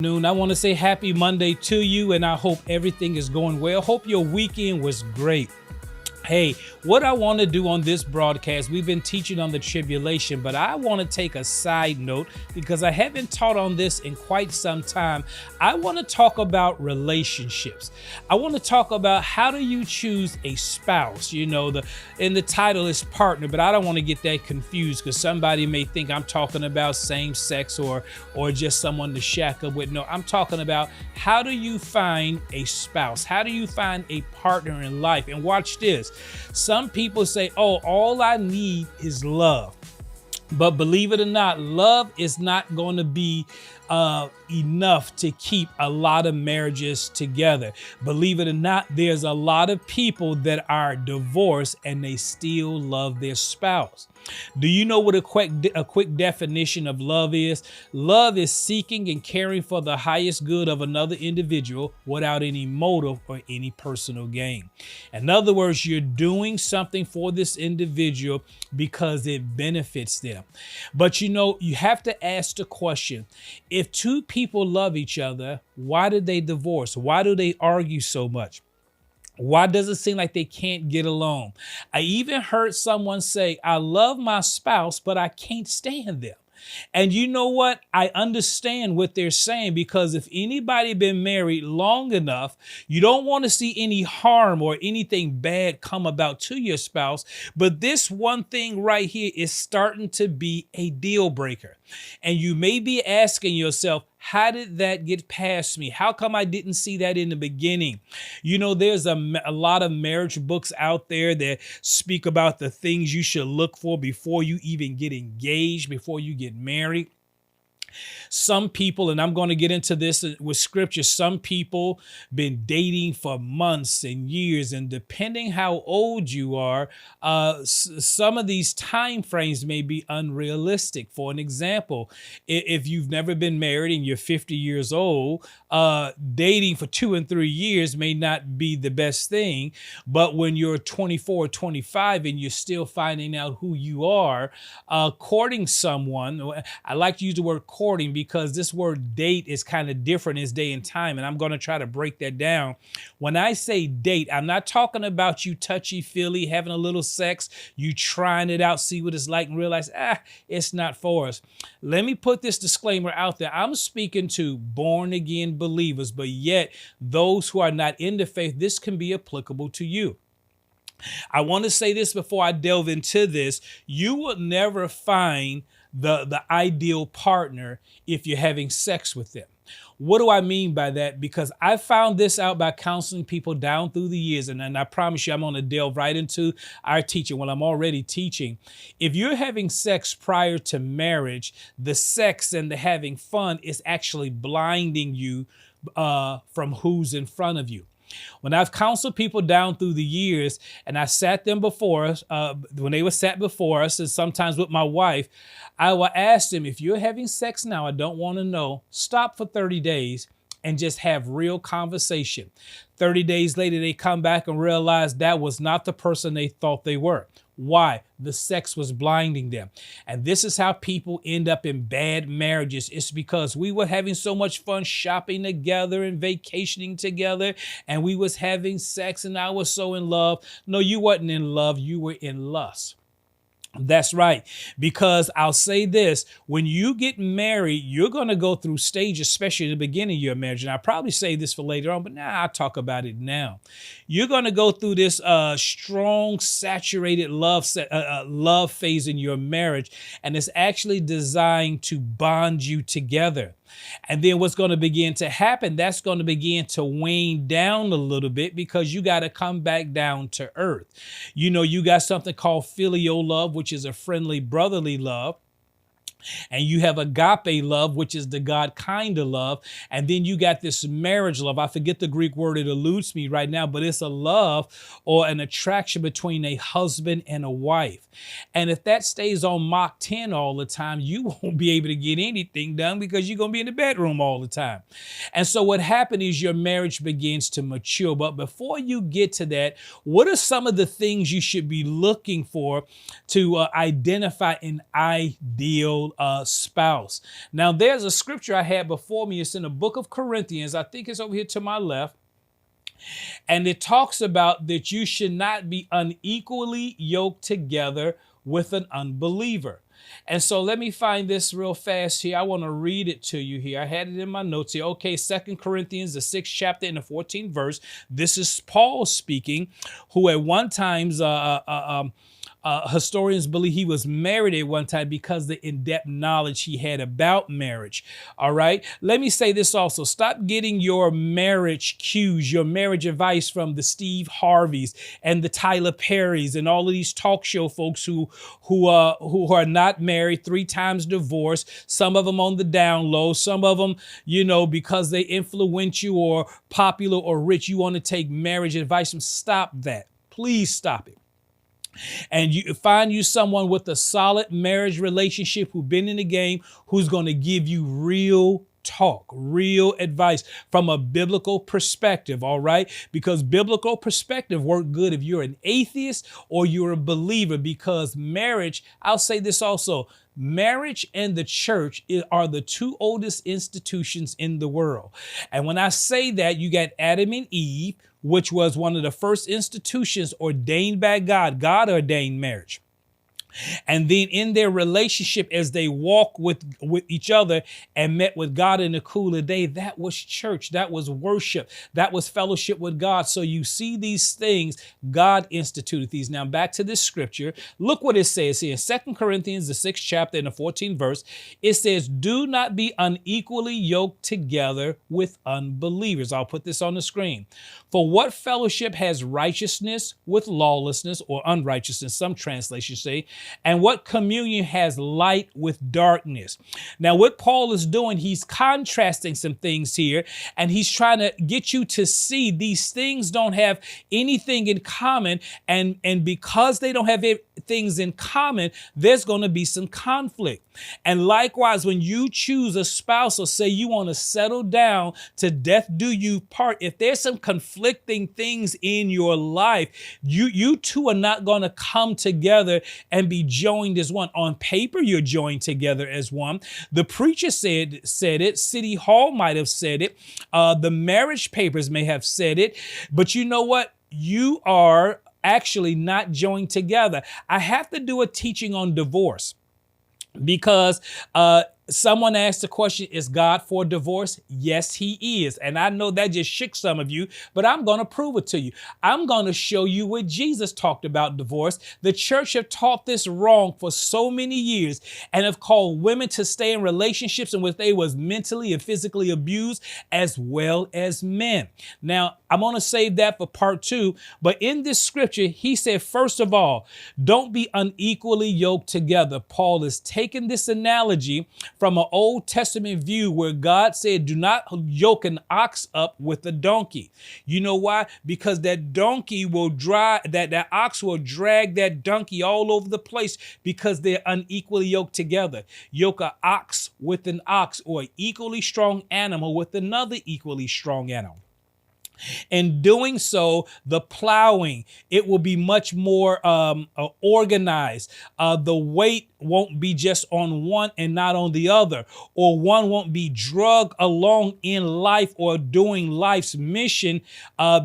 I want to say happy Monday to you, and I hope everything is going well. Hope your weekend was great. Hey, what I want to do on this broadcast, we've been teaching on the tribulation, but I want to take a side note because I haven't taught on this in quite some time. I want to talk about relationships. I want to talk about how do you choose a spouse. You know, in the title is partner, but I don't want to get that confused because somebody may think I'm talking about same sex or just someone to shack up with. No, I'm talking about how do you find a spouse? How do you find a partner in life? And watch this. Some people say, oh, all I need is love. But believe it or not, love is not going to be enough to keep a lot of marriages together. Believe it or not, there's a lot of people that are divorced and they still love their spouse. Do you know what a quick definition of love is? Love is seeking and caring for the highest good of another individual without any motive or any personal gain. In other words, you're doing something for this individual because it benefits them. But you know, you have to ask the question, if two people love each other, why did they divorce? Why do they argue so much? Why does it seem like they can't get along? I even heard someone say, I love my spouse, but I can't stand them. And you know what? I understand what they're saying, because if anybody been married long enough, you don't want to see any harm or anything bad come about to your spouse. But this one thing right here is starting to be a deal breaker. And you may be asking yourself, how did that get past me? How come I didn't see that in the beginning? You know, there's a lot of marriage books out there that speak about the things you should look for before you even get engaged, before you get married. Some people, and I'm going to get into this with scripture, some people been dating for months and years, and depending how old you are, some of these time frames may be unrealistic. For an example, if you've never been married and you're 50 years old, dating for 2 and 3 years may not be the best thing. But when you're 24 or 25 and you're still finding out who you are, courting someone, I like to use the word courting because this word date is kind of different in this day and time, and I'm going to try to break that down. When I say date, I'm not talking about you touchy-feely, having a little sex, you trying it out, see what it's like, and realize, it's not for us. Let me put this disclaimer out there. I'm speaking to born-again believers, but yet those who are not in the faith, this can be applicable to you. I want to say this before I delve into this. You will never find the ideal partner if you're having sex with them. What do I mean by that? Because I found this out by counseling people down through the years. And I promise you, I'm going to delve right into our teaching. Well, I'm already teaching. If you're having sex prior to marriage, the sex and the having fun is actually blinding you from who's in front of you. When I've counseled people down through the years and I sat them before us, when they were sat before us, and sometimes with my wife, I will ask them, if you're having sex now, I don't want to know, stop for 30 days and just have real conversation. 30 days later, they come back and realize that was not the person they thought they were. Why? The sex was blinding them. And this is how people end up in bad marriages. It's because we were having so much fun shopping together and vacationing together, and we was having sex and I was so in love. No, you wasn't in love. You were in lust. That's right. Because I'll say this, when you get married, you're going to go through stages, especially in the beginning of your marriage. And I'll probably say this for later on, but now I'll talk about it now. You're going to go through this strong, saturated love phase in your marriage. And it's actually designed to bond you together. And then what's going to begin to happen, that's going to begin to wane down a little bit because you got to come back down to earth. You know, you got something called filial love, which is a friendly brotherly love. And you have agape love, which is the God kind of love. And then you got this marriage love. I forget the Greek word, it eludes me right now, but it's a love or an attraction between a husband and a wife. And if that stays on Mach 10 all the time, you won't be able to get anything done because you're going to be in the bedroom all the time. And so what happened is your marriage begins to mature. But before you get to that, what are some of the things you should be looking for to identify an ideal unfaithful spouse. Now, there's a scripture I had before me. It's in the book of Corinthians. I think it's over here to my left. And it talks about that you should not be unequally yoked together with an unbeliever. And so let me find this real fast here. I want to read it to you here. I had it in my notes here. Okay, 2 Corinthians, the 6th chapter and the 14th verse. This is Paul speaking, who at one time, historians believe he was married at one time because of the in-depth knowledge he had about marriage. All right. Let me say this also. Stop getting your marriage cues, your marriage advice from the Steve Harveys and the Tyler Perrys and all of these talk show folks who are not married, 3 times divorced, some of them on the down low, some of them, because they influential or popular or rich, you want to take marriage advice from. Stop that. Please stop it. And you find you someone with a solid marriage relationship who's been in the game, who's going to give you real talk, real advice from a biblical perspective. All right. Because biblical perspective work good if you're an atheist or you're a believer, because marriage, I'll say this also, marriage and the church are the 2 oldest institutions in the world. And when I say that, you got Adam and Eve, which was one of the first institutions ordained by God. God ordained marriage. And then in their relationship, as they walk with each other and met with God in the cool of day, that was church. That was worship. That was fellowship with God. So you see these things, God instituted these. Now back to this scripture. Look what it says here in 2 Corinthians, the 6th chapter and the 14th verse. It says, do not be unequally yoked together with unbelievers. I'll put this on the screen. For what fellowship has righteousness with lawlessness, or unrighteousness, some translations say, and what communion has light with darkness? Now, what Paul is doing, he's contrasting some things here, and he's trying to get you to see these things don't have anything in common. And because they don't have things in common, there's going to be some conflict. And likewise, when you choose a spouse or say you want to settle down to death do you part, if there's some conflicting things in your life, you two are not going to come together and be joined as one. On paper, you're joined together as one. The preacher said it. City Hall might have said it. The marriage papers may have said it. But you know what? You are actually not joined together. I have to do a teaching on divorce because someone asked the question, is God for divorce? Yes, he is. And I know that just shook some of you, but I'm going to prove it to you. I'm going to show you what Jesus talked about divorce. The church have taught this wrong for so many years and have called women to stay in relationships in which they was mentally and physically abused, as well as men. Now, I'm going to save that for part 2. But in this scripture, he said, first of all, don't be unequally yoked together. Paul is taking this analogy from an Old Testament view where God said, do not yoke an ox up with a donkey. You know why? Because that donkey will that ox will drag that donkey all over the place because they're unequally yoked together. Yoke an ox with an ox, or an equally strong animal with another equally strong animal. In doing so, the plowing, it will be much more organized. The weight won't be just on one and not on the other, or one won't be dragged along in life or doing life's mission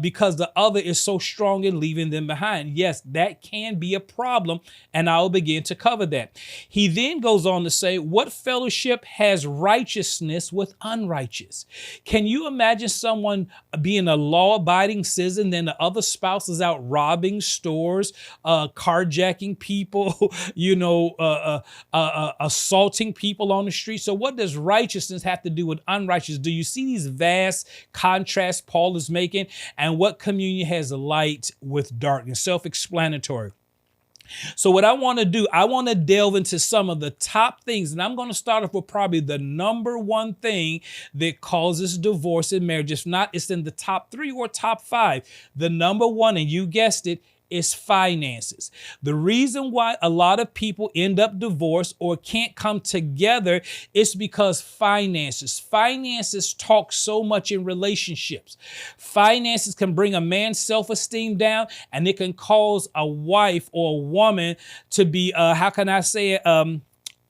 because the other is so strong in leaving them behind. Yes, that can be a problem, and I'll begin to cover that. He then goes on to say, what fellowship has righteousness with unrighteous? Can you imagine someone being a law-abiding citizen, then the other spouse is out robbing stores, carjacking people, assaulting people on the street? So what does righteousness have to do with unrighteous? Do you see these vast contrasts Paul is making? And what communion has light with darkness? Self-explanatory. So what I want to do, I want to delve into some of the top things, and I'm going to start off with probably the number one thing that causes divorce in marriage. If not, it's in the top 3 or top 5. The number one, and you guessed it, is finances. The reason why a lot of people end up divorced or can't come together is because finances talk so much in relationships. Finances can bring a man's self-esteem down, and it can cause a wife or a woman to be,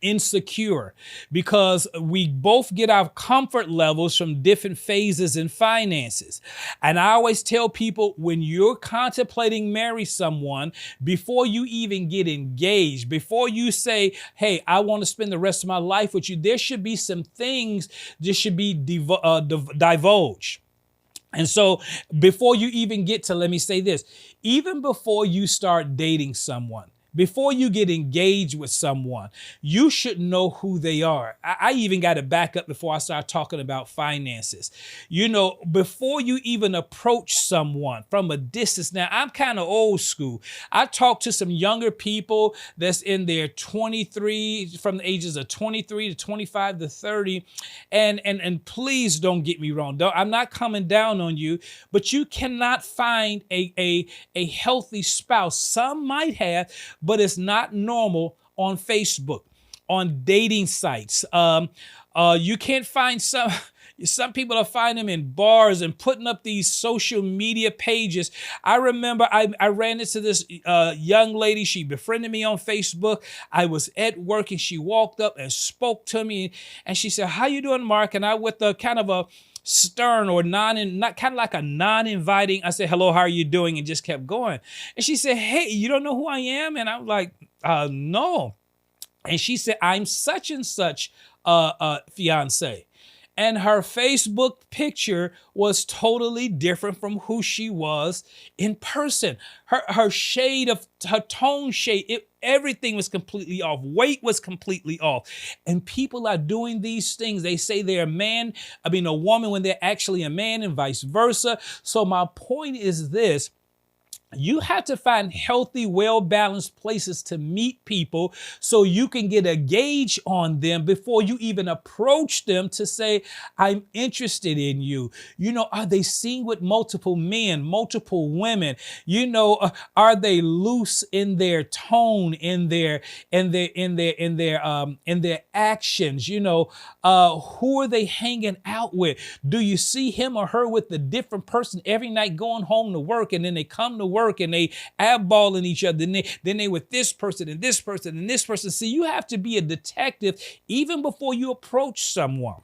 insecure because we both get our comfort levels from different phases in finances. And I always tell people, when you're contemplating marry someone, before you even get engaged, before you say, hey, I want to spend the rest of my life with you, there should be some things that should be divulged. And so before you even get to, let me say this, even before you start dating someone, before you get engaged with someone, you should know who they are. I even got to back up before I start talking about finances. You know, before you even approach someone from a distance. Now, I'm kind of old school. I talk to some younger people that's in their 23, from the ages of 23 to 25 to 30. And please don't get me wrong. I'm not coming down on you, but you cannot find a healthy spouse. Some might have, but it's not normal on Facebook, on dating sites. You can't find some people are finding them in bars and putting up these social media pages. I remember I ran into this young lady. She befriended me on Facebook. I was at work and she walked up and spoke to me. And she said, how you doing, Mark? And I, with a kind of a stern or not kind of like a non-inviting, I said, hello, how are you doing? And just kept going. And she said, hey, you don't know who I am? And I'm like, no. And she said, I'm such and such fiance. And her Facebook picture was totally different from who she was in person. Her shade of, her tone shade, everything was completely off. Weight was completely off. And people are doing these things. They say they're a woman when they're actually a man, and vice versa. So my point is this. You have to find healthy, well-balanced places to meet people so you can get a gauge on them before you even approach them to say, I'm interested in you. You know, are they seen with multiple men, multiple women? You know, are they loose in their tone, in their actions? You know, who are they hanging out with? Do you see him or her with a different person every night going home to work, and then they come to work and they eyeballing each other, then they with this person and this person and this person. See, you have to be a detective even before you approach someone.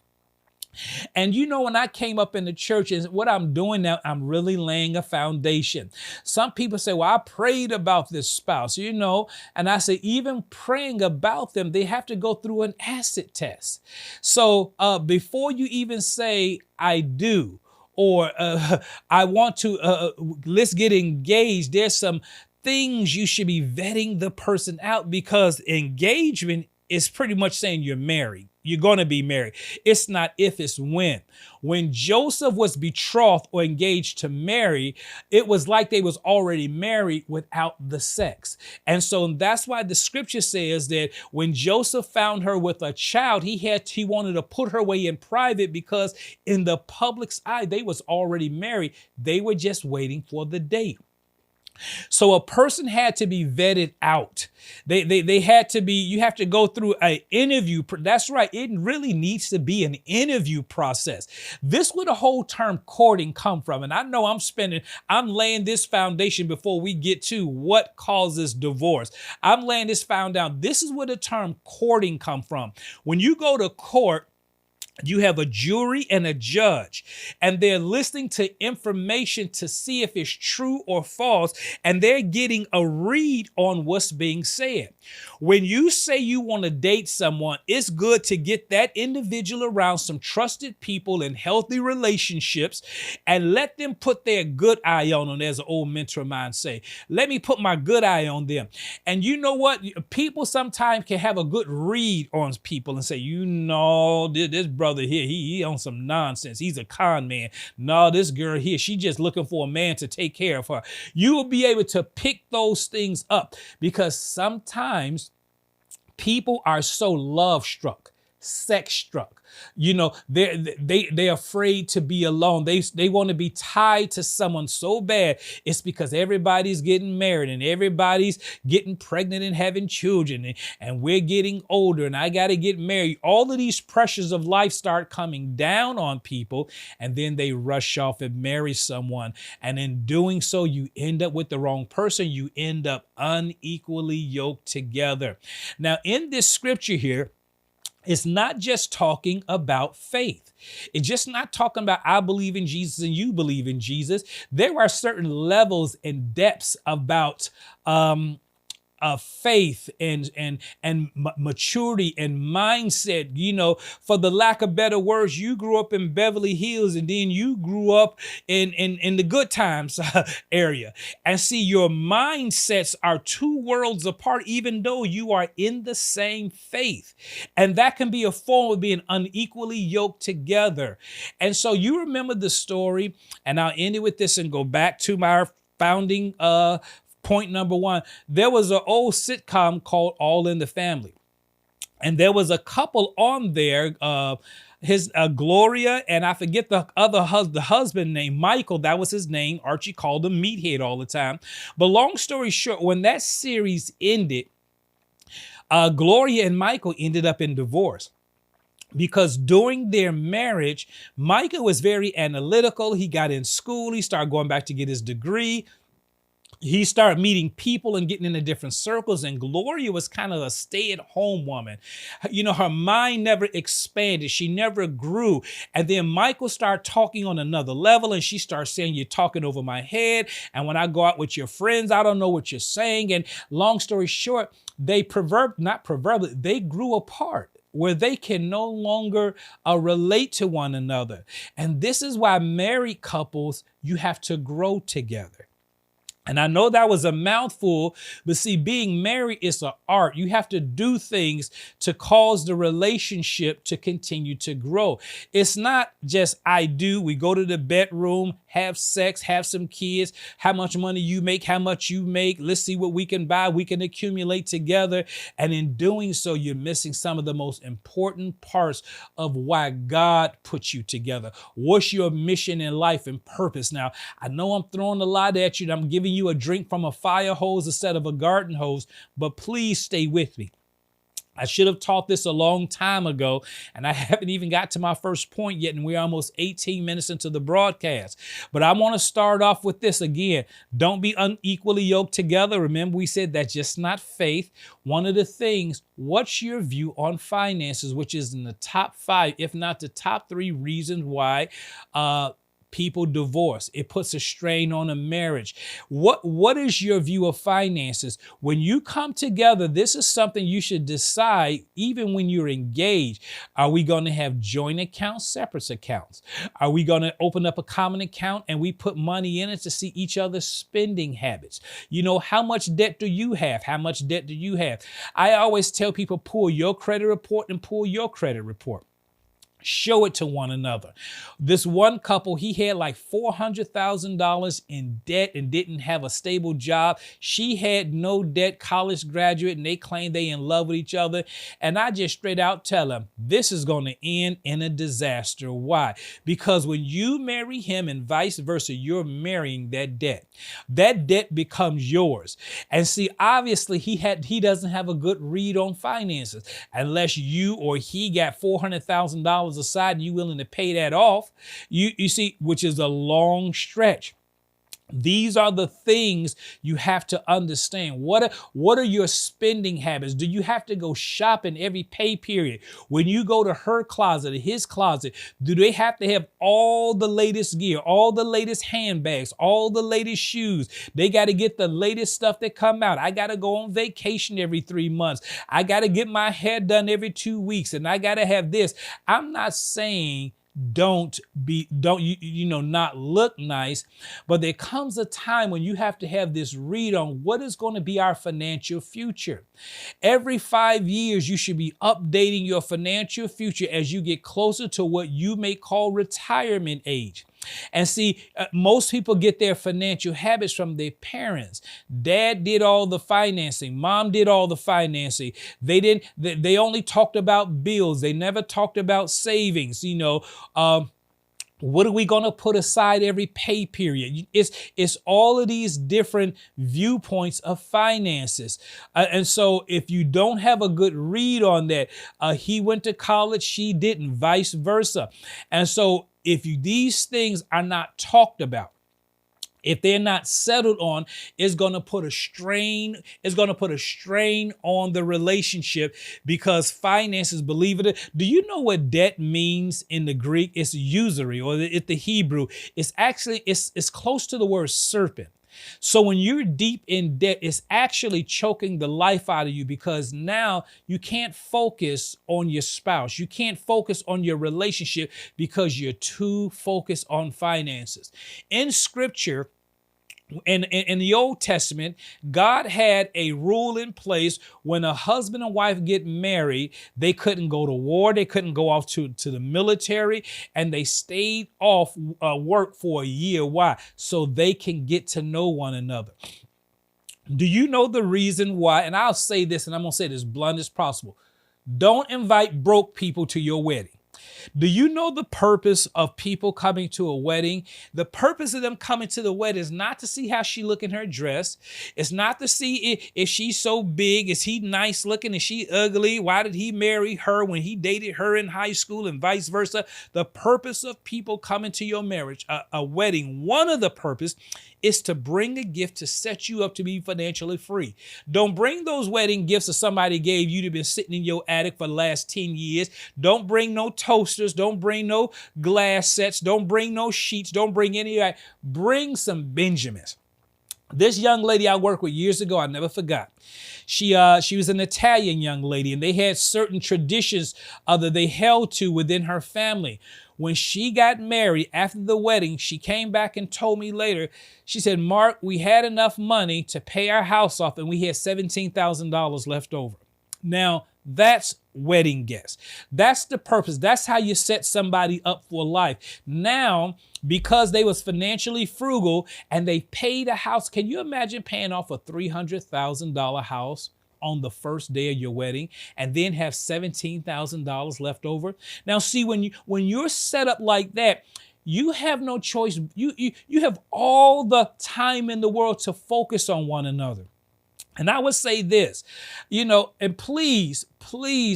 And you know, when I came up in the church, is what I'm doing now, I'm really laying a foundation. Some people say, well, I prayed about this spouse, you know, and I say, even praying about them, they have to go through an acid test. So before you even say, I do, or I want to, let's get engaged, there's some things you should be vetting the person out, because engagement is pretty much saying you're married. You're going to be married. It's not if, it's when. When Joseph was betrothed or engaged to Mary, it was like they was already married without the sex. And so that's why the scripture says that when Joseph found her with a child, he wanted to put her away in private, because in the public's eye, they was already married. They were just waiting for the date. So a person had to be vetted out. They had to be, you have to go through an interview. That's right. It really needs to be an interview process. This where the whole term courting come from. And I know I'm laying this foundation before we get to what causes divorce. I'm laying this foundation. This is where the term courting come from. When you go to court, you have a jury and a judge, and they're listening to information to see if it's true or false, and they're getting a read on what's being said. When you say you want to date someone, it's good to get that individual around some trusted people in healthy relationships and let them put their good eye on them, as an old mentor of mine say. Let me put my good eye on them. And you know what? People sometimes can have a good read on people and say, you know, this brother here, he on some nonsense. He's a con man. No, this girl here, she just looking for a man to take care of her. You will be able to pick those things up, because sometimes people are so love struck. sex struck. They're afraid to be alone. They want to be tied to someone so bad. It's because everybody's getting married and everybody's getting pregnant and having children, and we're getting older and I got to get married. All of these pressures of life start coming down on people, and then they rush off and marry someone. And in doing so, you end up with the wrong person. You end up unequally yoked together. Now, in this scripture here, it's not just talking about faith. It's just not talking about I believe in Jesus and you believe in Jesus. There are certain levels and depths about faith and maturity and mindset. For the lack of better words, you grew up in Beverly Hills and then you grew up in the good times area. And see, your mindsets are two worlds apart, even though you are in the same faith. And that can be a form of being unequally yoked together. And so you remember the story, and I'll end it with this and go back to my founding point number one. There was an old sitcom called All in the Family. And there was a couple on there, Gloria, and I forget the husband named Michael. That was his name. Archie called him Meathead all the time. But long story short, when that series ended, Gloria and Michael ended up in divorce. Because during their marriage, Michael was very analytical. He got in school. He started going back to get his degree. He started meeting people and getting into different circles. And Gloria was kind of a stay-at-home woman. Her mind never expanded. She never grew. And then Michael started talking on another level. And she started saying, you're talking over my head. And when I go out with your friends, I don't know what you're saying. And long story short, they grew apart, where they can no longer relate to one another. And this is why married couples, you have to grow together. And I know that was a mouthful, but see, being married is an art. You have to do things to cause the relationship to continue to grow. It's not just I do. We go to the bedroom, have sex, have some kids, how much money you make, how much you make. Let's see what we can buy. We can accumulate together. And in doing so, you're missing some of the most important parts of why God put you together. What's your mission in life and purpose? Now, I know I'm throwing a lot at you, and I'm giving you a drink from a fire hose instead of a garden hose, but please stay with me. I should have taught this a long time ago, and I haven't even got to my first point yet, and we're almost 18 minutes into the broadcast. But I want to start off with this again. Don't be unequally yoked together. Remember, we said that's just not faith. One of the things, what's your view on finances, which is in the top 5, if not the top 3 reasons why people divorce. It puts a strain on a marriage. What is your view of finances? When you come together, this is something you should decide even when you're engaged. Are we going to have joint accounts, separate accounts? Are we going to open up a common account and we put money in it to see each other's spending habits? How much debt do you have? How much debt do you have? I always tell people, pull your credit report and pull your credit report. Show it to one another. This one couple, he had like $400,000 in debt and didn't have a stable job. She had no debt, college graduate, and they claim they in love with each other. And I just straight out tell them, this is going to end in a disaster. Why? Because when you marry him and vice versa, you're marrying that debt. That debt becomes yours. And see, obviously he doesn't have a good read on finances unless you or he got $400,000 aside and you willing to pay that off, you see, which is a long stretch. These are the things you have to understand. What are your spending habits? Do you have to go shopping every pay period? When you go to her closet or his closet, do they have to have all the latest gear, all the latest handbags, all the latest shoes? They got to get the latest stuff that come out. I got to go on vacation every 3 months. I got to get my hair done every 2 weeks, and I got to have this. I'm not saying don't not look nice, but there comes a time when you have to have this read on what is going to be our financial future. Every 5 years, you should be updating your financial future as you get closer to what you may call retirement age. And see, most people get their financial habits from their parents. Dad did all the financing. Mom did all the financing. They only talked about bills. They never talked about savings. What are we going to put aside every pay period? It's all of these different viewpoints of finances. And so if you don't have a good read on that, he went to college, she didn't, vice versa. And so if these things are not talked about, if they're not settled on, it's going to put a strain. It's going to put a strain on the relationship, because finances, believe it. Do you know what debt means in the Greek? It's usury, or the Hebrew. It's actually, it's close to the word serpent. So when you're deep in debt, it's actually choking the life out of you, because now you can't focus on your spouse. You can't focus on your relationship because you're too focused on finances. In Scripture, in the Old Testament, God had a rule in place. When a husband and wife get married, they couldn't go to war. They couldn't go off to the military, and they stayed off work for a year. Why? So they can get to know one another. Do you know the reason why? And I'll say this, and I'm going to say this blunt as possible. Don't invite broke people to your wedding. Do you know the purpose of people coming to a wedding? The purpose of them coming to the wedding is not to see how she look in her dress. It's not to see if she's so big. Is he nice looking? Is she ugly? Why did he marry her when he dated her in high school, and vice versa? The purpose of people coming to your marriage, a wedding, one of the purpose is to bring a gift to set you up to be financially free. Don't bring those wedding gifts that somebody gave you to been sitting in your attic for the last 10 years. Don't bring no toasters. Don't bring no glass sets. Don't bring no sheets. Don't bring any of that. Bring some Benjamins. This young lady I worked with years ago, I never forgot. She was an Italian young lady, and they had certain traditions that they held to within her family. When she got married, after the wedding, she came back and told me later, she said, "Mark, we had enough money to pay our house off, and we had $17,000 left over." Now, that's wedding guests. That's the purpose. That's how you set somebody up for life. Now, because they was financially frugal and they paid a house, can you imagine paying off a $300,000 house on the first day of your wedding and then have $17,000 left over? Now, see, when you're set up like that, you have no choice. You have all the time in the world to focus on one another. And I would say this, and please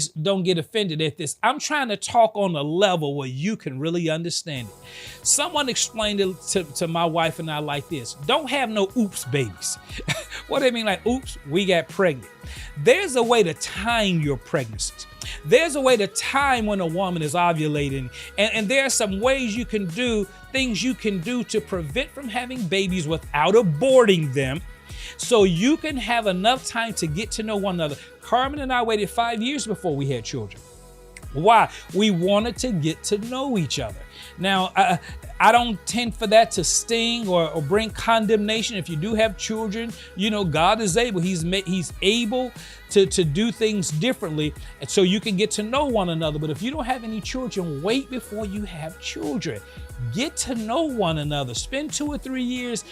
don't get offended at this. I'm trying to talk on a level where you can really understand it. Someone explained it to my wife and I like this: don't have no oops babies. What do they mean? Like, oops, we got pregnant. There's a way to time your pregnancies. There's a way to time when a woman is ovulating. And there are some ways you can do, things you can do to prevent from having babies without aborting them, so you can have enough time to get to know one another. Carmen and I waited 5 years before we had children. Why? We wanted to get to know each other. Now, I don't tend for that to sting or bring condemnation. If you do have children, God is able. He's able to do things differently, and so you can get to know one another. But if you don't have any children, wait before you have children. Get to know one another. Spend 2 or 3 years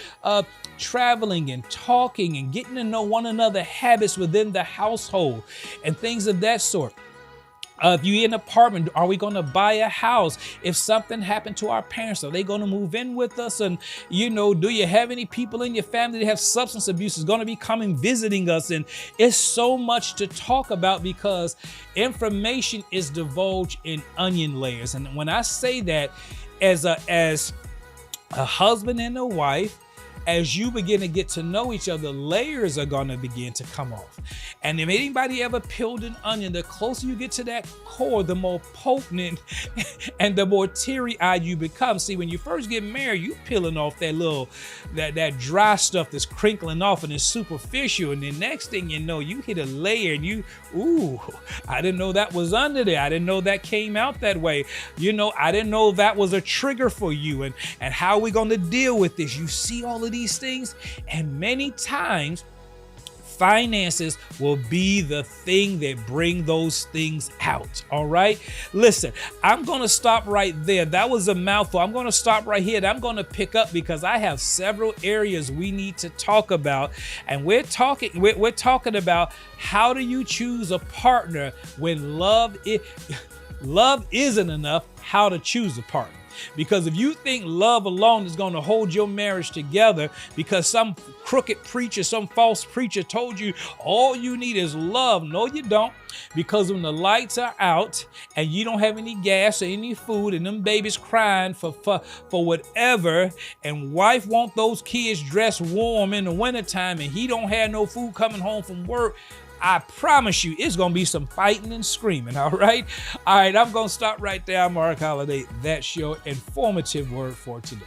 traveling and talking and getting to know one another, habits within the household and things of that sort. If you're in an apartment, are we going to buy a house? If something happened to our parents, are they going to move in with us? And, do you have any people in your family that have substance abuse is going to be coming visiting us? And it's so much to talk about because information is divulged in onion layers. And when I say that, as a husband and a wife, as you begin to get to know each other, layers are going to begin to come off. And if anybody ever peeled an onion, the closer you get to that core, the more potent and the more teary-eyed you become. See, when you first get married, you peeling off that dry stuff that's crinkling off and it's superficial. And the next thing you know, you hit a layer and I didn't know that was under there. I didn't know that came out that way. I didn't know that was a trigger for you. And how are we going to deal with this? You see all of these things, and many times finances will be the thing that bring those things out. All right. Listen, I'm going to stop right there. That was a mouthful. I'm going to stop right here. And I'm going to pick up because I have several areas we need to talk about. And we're talking about how do you choose a partner when love isn't enough, how to choose a partner. Because if you think love alone is going to hold your marriage together because some crooked preacher, some false preacher told you all you need is love. No, you don't. Because when the lights are out and you don't have any gas or any food and them babies crying for whatever, and wife want those kids dressed warm in the wintertime and he don't have no food coming home from work, I promise you, it's going to be some fighting and screaming, all right? All right, I'm going to stop right there. I'm Mark Holliday. That's your informative word for today.